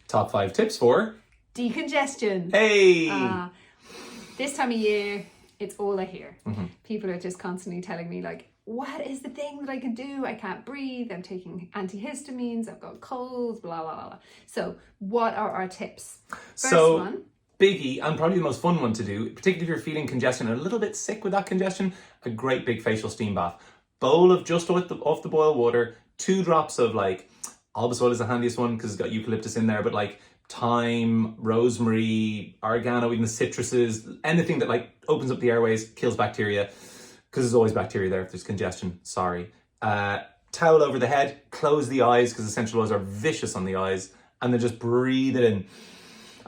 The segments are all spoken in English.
Top 5 tips for decongestion. Hey! This time of year, it's all I hear. People are just constantly telling me like, what is the thing that I can do? I can't breathe. I'm taking antihistamines. I've got colds, blah, blah, blah. So what are our tips? First one. Biggie, and probably the most fun one to do, particularly if you're feeling congestion and a little bit sick with that congestion, a great big facial steam bath. Bowl of just off the boil water, 2 drops of like, albus oil is the handiest one because it's got eucalyptus in there, but like thyme, rosemary, oregano, even the citruses, anything that like opens up the airways, kills bacteria, because there's always bacteria there if there's congestion, sorry. Towel over the head, close the eyes because essential oils are vicious on the eyes, and then just breathe it in.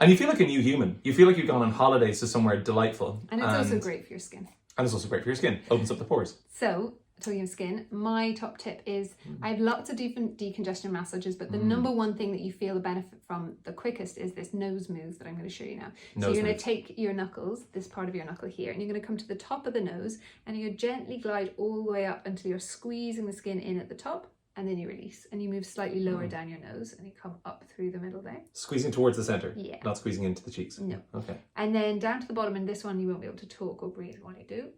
And you feel like a new human. You feel like you've gone on holidays to somewhere delightful. And it's also great for your skin. And it's also great for your skin. Opens up the pores. So, talking of skin, my top tip is I have lots of different decongestion massages, but the number one thing that you feel the benefit from the quickest is this nose move that I'm going to show you now. So you're going to take your knuckles, this part of your knuckle here, and you're going to come to the top of the nose, and you gently glide all the way up until you're squeezing the skin in at the top. And then you release, and you move slightly lower down your nose, and you come up through the middle there. Squeezing towards the center? Yeah. Not squeezing into the cheeks? No. Okay. And then down to the bottom, and this one you won't be able to talk or breathe while you do.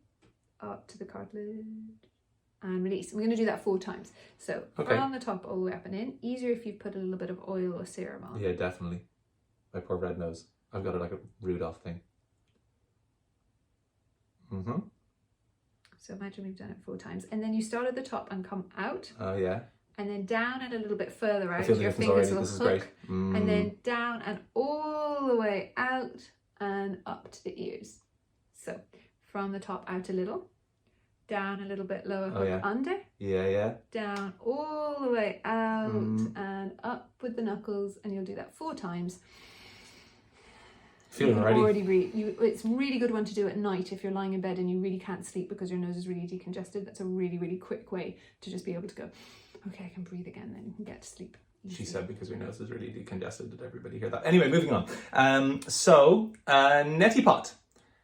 Up to the cartilage, and release. We're going to do that 4 times. So from the top all the way up and in. Easier if you put a little bit of oil or serum on. Yeah, definitely. My poor red nose. I've got it like a Rudolph thing. So imagine we've done it 4 times. And then you start at the top and come out. Oh, yeah. And then down and a little bit further out. I feel the Your difference fingers already. will This is hook. great. And then down and all the way out and up to the ears. So from the top out a little. Down a little bit lower, hook under. Yeah, yeah. Down all the way out and up with the knuckles. And you'll do that 4 times. Feeling already. It's a really good one to do at night if you're lying in bed and you really can't sleep because your nose is really decongested. That's a really, really quick way to just be able to go, okay, I can breathe again, then you can get to sleep. She said because your nose is really decongested. Did everybody hear that? Anyway, moving on. Neti pot.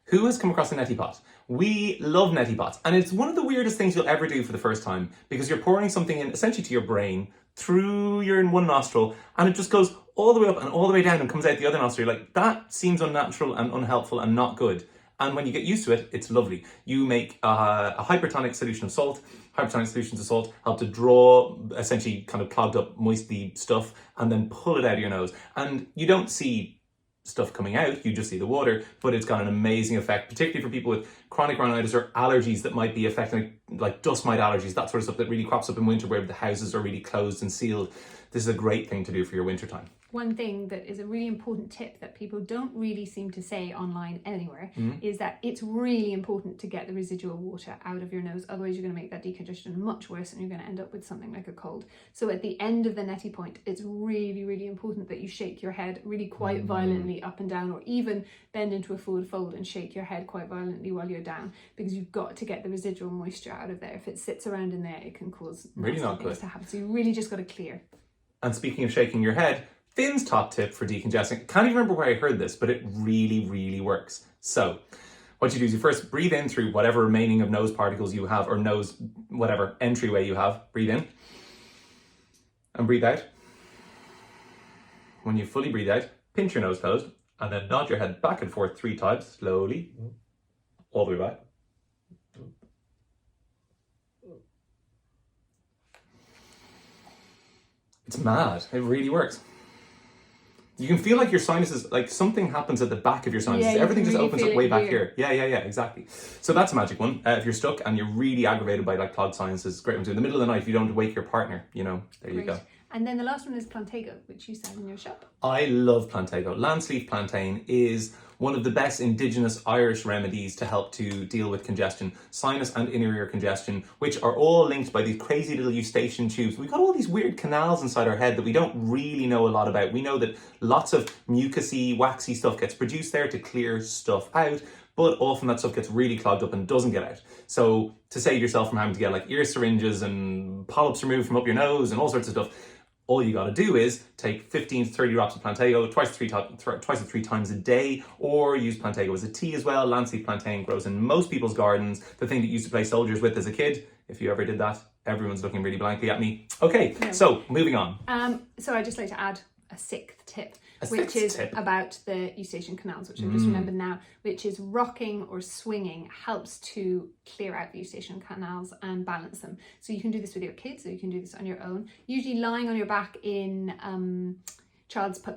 Who has come across a neti pot? We love neti pots, and it's one of the weirdest things you'll ever do for the first time because you're pouring something in essentially to your brain through your one nostril, and it just goes all the way up and all the way down and comes out the other nostril. Like, that seems unnatural and unhelpful and not good. And when you get used to it, it's lovely. You make a hypertonic solution of salt. Hypertonic solutions of salt help to draw essentially kind of clogged up, moisty stuff and then pull it out of your nose. And you don't see stuff coming out, you just see the water, but it's got an amazing effect, particularly for people with chronic rhinitis or allergies that might be affecting, like dust mite allergies, that sort of stuff that really crops up in winter where the houses are really closed and sealed. This is a great thing to do for your winter time. One thing that is a really important tip that people don't really seem to say online anywhere is that it's really important to get the residual water out of your nose. Otherwise, you're going to make that decongestion much worse and you're going to end up with something like a cold. So at the end of the neti point, it's really, really important that you shake your head really quite violently up and down, or even bend into a forward fold and shake your head quite violently while you're down, because you've got to get the residual moisture out of there. If it sits around in there, it can cause really not things good to happen. So you really just got to clear. And speaking of shaking your head, Finn's top tip for decongesting, I can't even remember where I heard this, but it really, really works. So what you do is you first breathe in through whatever remaining of nose particles you have, or nose, whatever entryway you have. Breathe in and breathe out. When you fully breathe out, pinch your nose closed and then nod your head back and forth 3 times, slowly, all the way back. It's mad. It really works. You can feel like your sinuses, like something happens at the back of your sinuses. Yeah, everything just really opens up way back here. Yeah, exactly. So that's a magic one. If you're stuck and you're really aggravated by like clogged sinuses, it's a great one to do. In the middle of the night, if you don't wake your partner, there you go. And then the last one is Plantago, which you sell in your shop. I love Plantago. Landsleaf plantain is one of the best indigenous Irish remedies to help to deal with congestion, sinus and inner ear congestion, which are all linked by these crazy little eustachian tubes. We've got all these weird canals inside our head that we don't really know a lot about. We know that lots of mucusy, waxy stuff gets produced there to clear stuff out, but often that stuff gets really clogged up and doesn't get out. So to save yourself from having to get like ear syringes and polyps removed from up your nose and all sorts of stuff, all you got to do is take 15 to 30 drops of Plantago twice to 3 times a day, or use Plantago as a tea as well. Landsleaf plantain grows in most people's gardens. The thing that you used to play soldiers with as a kid, if you ever did that, everyone's looking really blankly at me. Okay, so moving on. So I'd just like to add a sixth tip, A which sixth is tip? about the eustachian canals, which I've just remembered now, which is rocking or swinging helps to clear out the eustachian canals and balance them. So you can do this with your kids, or you can do this on your own. Usually lying on your back in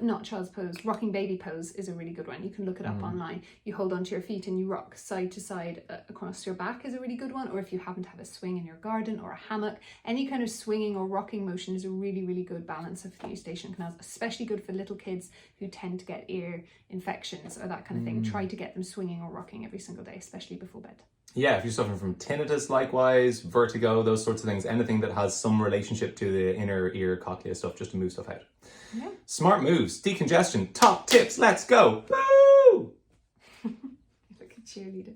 not child's pose, rocking baby pose is a really good one. You can look it up online. You hold onto your feet and you rock side to side across your back is a really good one. Or if you happen to have a swing in your garden or a hammock, any kind of swinging or rocking motion is a really, really good balance of the eustachian canals, especially good for little kids who tend to get ear infections or that kind of thing. Try to get them swinging or rocking every single day, especially before bed. Yeah, if you're suffering from tinnitus, likewise, vertigo, those sorts of things, anything that has some relationship to the inner ear cochlea stuff, just to move stuff out. Yeah. Smart moves, decongestion, top tips, let's go. Woo! Like a cheerleader.